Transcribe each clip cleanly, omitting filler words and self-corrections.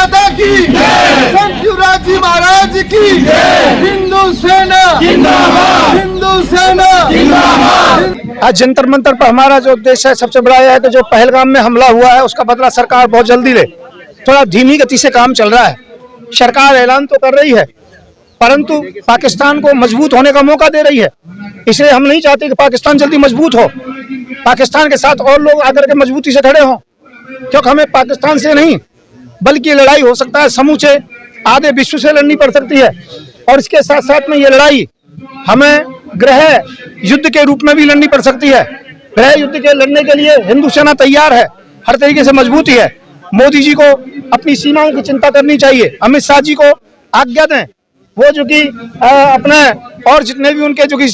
माता की, संत शिवराज जी महाराज की, हिंदू सेना जिंदाबाद, हिंदू सेना जिंदाबाद। आज जंतर मंतर पर हमारा जो उद्देश्य है सबसे बड़ा यह है कि जो पहलगाम में हमला हुआ है उसका बदला सरकार बहुत जल्दी ले। थोड़ा धीमी गति से काम चल रहा है। सरकार ऐलान तो कर रही है परंतु पाकिस्तान को मजबूत होने का मौका दे रही है। इसलिए हम नहीं चाहते कि पाकिस्तान जल्दी मजबूत हो, पाकिस्तान के साथ और लोग आकर के मजबूती से खड़े हों, क्योंकि हमें पाकिस्तान से नहीं बल्कि लड़ाई हो सकता है समूचे आधे विश्व से लड़नी पड़ सकती है। और इसके साथ साथ में ये लड़ाई हमें गृह युद्ध के रूप में भी लड़नी पड़ सकती है। गृह युद्ध के लड़ने के लिए हिंदू सेना तैयार है, हर तरीके से मजबूती है। मोदी जी को अपनी सीमाओं की चिंता करनी चाहिए, अमित शाह जी को आज्ञा दें, वो जो कि अपने और जितने भी उनके जो कि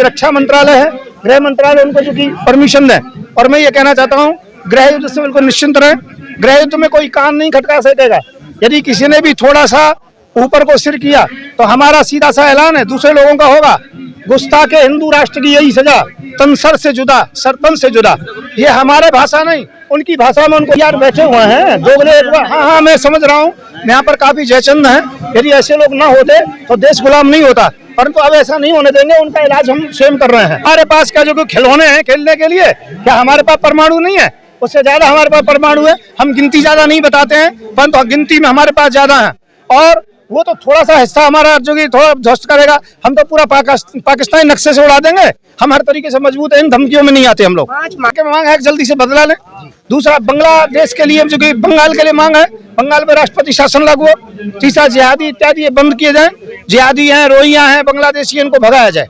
रक्षा मंत्रालय है, गृह मंत्रालय, उनको जो कि परमिशन दें। और मैं ये कहना चाहता हूँ गृह युद्ध से बिल्कुल निश्चिंत रहें। गृह युद्ध में कोई कान नहीं खटका सकेगा। यदि किसी ने भी थोड़ा सा ऊपर को सिर किया तो हमारा सीधा सा ऐलान है, दूसरे लोगों का होगा। गुस्ताखे हिंदू राष्ट्र की यही सजा, तन सर से जुदा, सर तन से जुदा। ये हमारे भाषा नहीं, उनकी भाषा में उनको यार बैठे हुए हैं दोगले। हाँ, मैं समझ रहा हूँ यहाँ पर काफी जयचंद हैं। यदि ऐसे लोग ना होते तो देश गुलाम नहीं होता, परंतु अब ऐसा नहीं होने देंगे। उनका इलाज हम स्वयं कर रहे हैं। हमारे पास क्या जो खिलौने हैं खेलने के लिए, क्या हमारे पास परमाणु नहीं है? उससे ज्यादा हमारे पास परमाणु है। हम गिनती ज्यादा नहीं बताते हैं परंतु गिनती में हमारे पास ज्यादा है। और वो तो थोड़ा सा हिस्सा हमारा जो कि थोड़ा ध्वस्त करेगा, हम तो पूरा पाकिस्तानी नक्शे से उड़ा देंगे। हम हर तरीके से मजबूत हैं, इन धमकियों में नहीं आते हम लोग। मांग है जल्दी से बदला लें। दूसरा, बांग्लादेश के लिए जो कि बंगाल के लिए मांग है, बंगाल में राष्ट्रपति शासन लागू हो। तीसरा, जिहादी इत्यादि बंद किए जाए। जिहादी हैं, रोहिंग्या हैं, बांग्लादेशी, इनको भगाया जाए।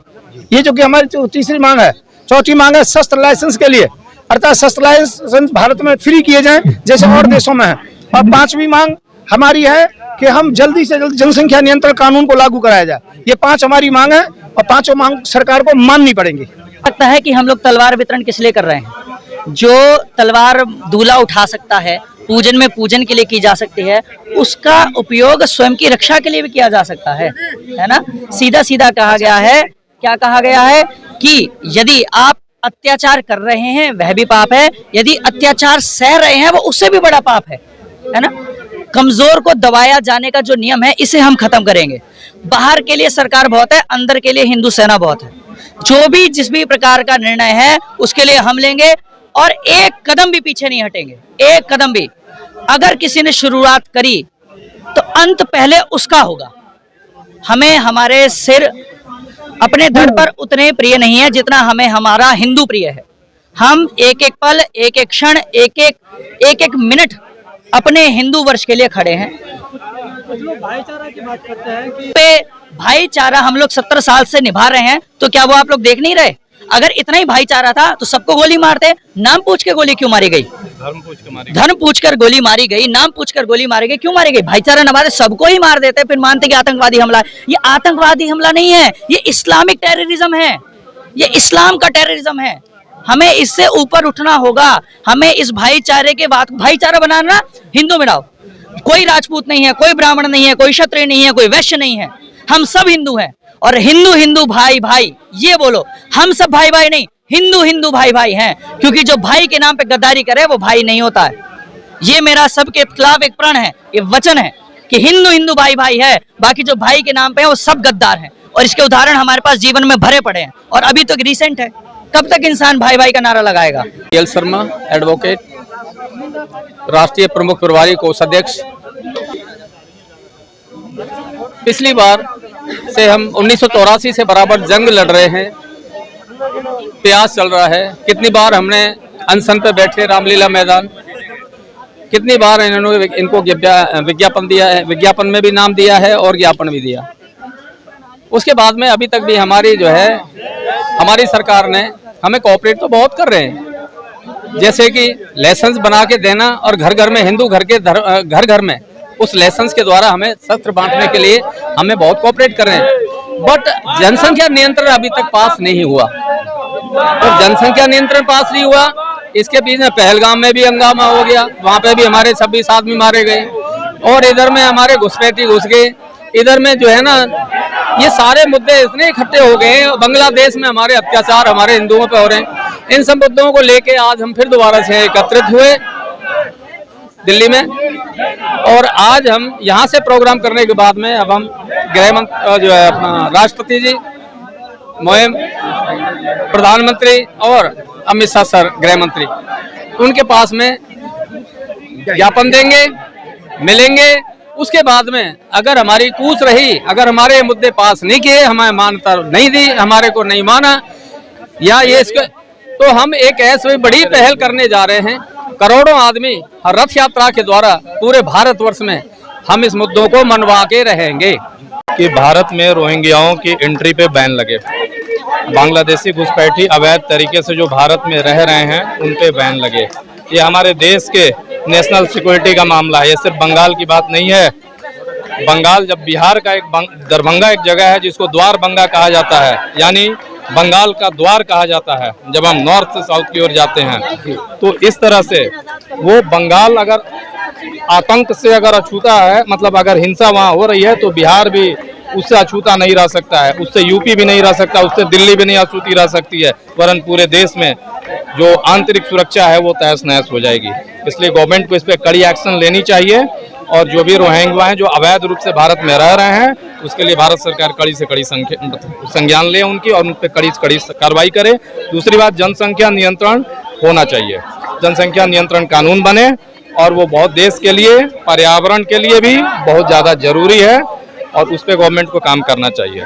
ये जो कि हमारी तीसरी मांग है। चौथी मांग है शस्त्र लाइसेंस के लिए, अर्थात शस्त्र लाइसेंस भारत में फ्री किए जाएं जैसे और देशों में है। और पांचवी मांग हमारी है कि हम जल्दी से जल्दी जनसंख्या नियंत्रण कानून को लागू कराया जाए। ये 5 हमारी मांग है और 5 मांग सरकार को माननी पड़ेंगी। लगता है कि हम लोग तलवार वितरण किस लिए कर रहे हैं? जो तलवार दूल्हा उठा सकता है, पूजन में पूजन के लिए की जा सकती है, उसका उपयोग स्वयं की रक्षा के लिए भी किया जा सकता है ना। सीधा सीधा कहा गया है, क्या कहा गया है कि यदि आप अत्याचार कर रहे हैं वह भी पाप है, यदि अत्याचार सह रहे हैं वो उससे भी बड़ा पाप है ना। कमजोर को दबाया जाने का जो नियम है इसे हम खत्म करेंगे। बाहर के लिए सरकार बहुत है, अंदर के लिए हिंदू सेना बहुत है। जो भी जिस भी प्रकार का निर्णय है उसके लिए हम लेंगे और एक कदम भी पीछे नहीं हटेंगे, एक कदम भी। अगर किसी ने शुरुआत करी तो अंत पहले उसका होगा। हमें हमारे सिर अपने धड़ पर उतने प्रिय नहीं है जितना हमें हमारा हिंदू प्रिय है। हम एक एक पल, एक एक क्षण, एक एक मिनट अपने हिंदू वर्ष के लिए खड़े हैं। भाईचारा की बात करते हैं कि भाईचारा हम लोग 70 साल से निभा रहे हैं, तो क्या वो आप लोग देख नहीं रहे? अगर इतना ही भाईचारा था तो सबको गोली मारते। नाम पूछ के गोली क्यों मारी गई? धर्म पूछकर गोली मारी गई, नाम पूछकर गोली मारी गई, क्यों मारी गई? भाईचारा नभाते सबको ही मार देते, फिर मानते कि आतंकवादी हमला है। ये आतंकवादी हमला नहीं है, ये इस्लामिक टेररिज्म है, ये इस्लाम का टेररिज्म है। हमें इससे ऊपर उठना होगा। हमें इस भाईचारे के बात, भाईचारा बनाना हिंदू में लाओ। कोई राजपूत नहीं है, कोई ब्राह्मण नहीं है, कोई क्षत्रिय नहीं है, कोई वैश्य नहीं है, हम सब हिंदू हैं। और हिंदू हिंदू भाई भाई ये बोलो, हम सब भाई भाई नहीं, हिंदू हिंदू भाई भाई हैं। क्योंकि जो भाई के नाम पे गद्दारी करे वो भाई नहीं होता है। ये मेरा सबके खिलाफ एक प्रण है, ये वचन है कि हिंदू हिंदू भाई भाई है, बाकी जो भाई के नाम पे है वो सब गद्दार हैं। और इसके उदाहरण हमारे पास जीवन में भरे पड़े हैं और अभी तो रिसेंट है। कब तक इंसान भाई भाई का नारा लगाएगा? एल शर्मा, एडवोकेट, राष्ट्रीय प्रमुख प्रभारी कोषाध्यक्ष। पिछली बार से हम 1984 से बराबर जंग लड़ रहे हैं, प्रयास चल रहा है। कितनी बार हमने अनशन पे बैठे रामलीला मैदान, कितनी बार इन्होंने इनको विज्ञापन दिया है, विज्ञापन में भी नाम दिया है और ज्ञापन भी दिया। उसके बाद में अभी तक भी हमारी जो है हमारी सरकार ने हमें कोऑपरेट तो बहुत कर रहे हैं, जैसे कि लाइसेंस बना के देना और घर घर में हिंदू घर घर में उस लाइसेंस के द्वारा हमें शस्त्र बांटने के लिए हमें बहुत कोऑपरेट कर रहे हैं। बट जनसंख्या नियंत्रण अभी तक पास नहीं हुआ। और जनसंख्या नियंत्रण पास नहीं हुआ, इसके बीच में पहलगाम में भी हंगामा हो गया, वहाँ पे भी हमारे 26 आदमी मारे गए। और इधर में हमारे घुसपैठी घुस गए। इधर में जो है ना, ये सारे मुद्दे इतने इकट्ठे हो गए हैं। बांग्लादेश में हमारे अत्याचार हमारे हिंदुओं पे हो रहे हैं। इन सब मुद्दों को लेके आज हम फिर दोबारा से एकत्रित हुए दिल्ली में। और आज हम यहाँ से प्रोग्राम करने के बाद में अब हम गृह मंत्री जो है अपना राष्ट्रपति जी, मुहिम प्रधानमंत्री और अमित शाह सर गृह मंत्री, उनके पास में ज्ञापन देंगे, मिलेंगे। उसके बाद में अगर हमारी कूच रही, अगर हमारे मुद्दे पास नहीं किए, हमें मान्यता नहीं दी, हमारे को नहीं माना, या ये इसके, तो हम एक ऐसी बड़ी पहल करने जा रहे हैं। करोड़ों आदमी रथ यात्रा के द्वारा पूरे भारतवर्ष में हम इस मुद्दों को मनवा के रहेंगे कि भारत में रोहिंग्याओं की एंट्री पे बैन लगे। बांग्लादेशी घुसपैठी अवैध तरीके से जो भारत में रह रहे हैं उन पे बैन लगे। ये हमारे देश के नेशनल सिक्योरिटी का मामला है। ये सिर्फ बंगाल की बात नहीं है। बंगाल, जब बिहार का दरभंगा एक जगह है जिसको द्वार बंगा कहा जाता है, यानी बंगाल का द्वार कहा जाता है जब हम नॉर्थ से साउथ की ओर जाते हैं, तो इस तरह से वो बंगाल अगर आतंक से अगर अछूता है, मतलब अगर हिंसा वहाँ हो रही है, तो बिहार भी उससे अछूता नहीं रह सकता है, उससे यूपी भी नहीं रह सकता, उससे दिल्ली भी नहीं अछूती रह सकती है, वरन पूरे देश में जो आंतरिक सुरक्षा है वो तहस नहस हो जाएगी। इसलिए गवर्नमेंट को इस पर कड़ी एक्शन लेनी चाहिए और जो भी रोहिंग्या हैं जो अवैध रूप से भारत में रह रहे हैं, उसके लिए भारत सरकार कड़ी से कड़ी संज्ञान ले उनकी और उन पर कड़ी से कड़ी कार्रवाई करे। दूसरी बात, जनसंख्या नियंत्रण होना चाहिए, जनसंख्या नियंत्रण कानून बने और वो बहुत देश के लिए, पर्यावरण के लिए भी बहुत ज़्यादा जरूरी है और उस पर गवर्नमेंट को काम करना चाहिए।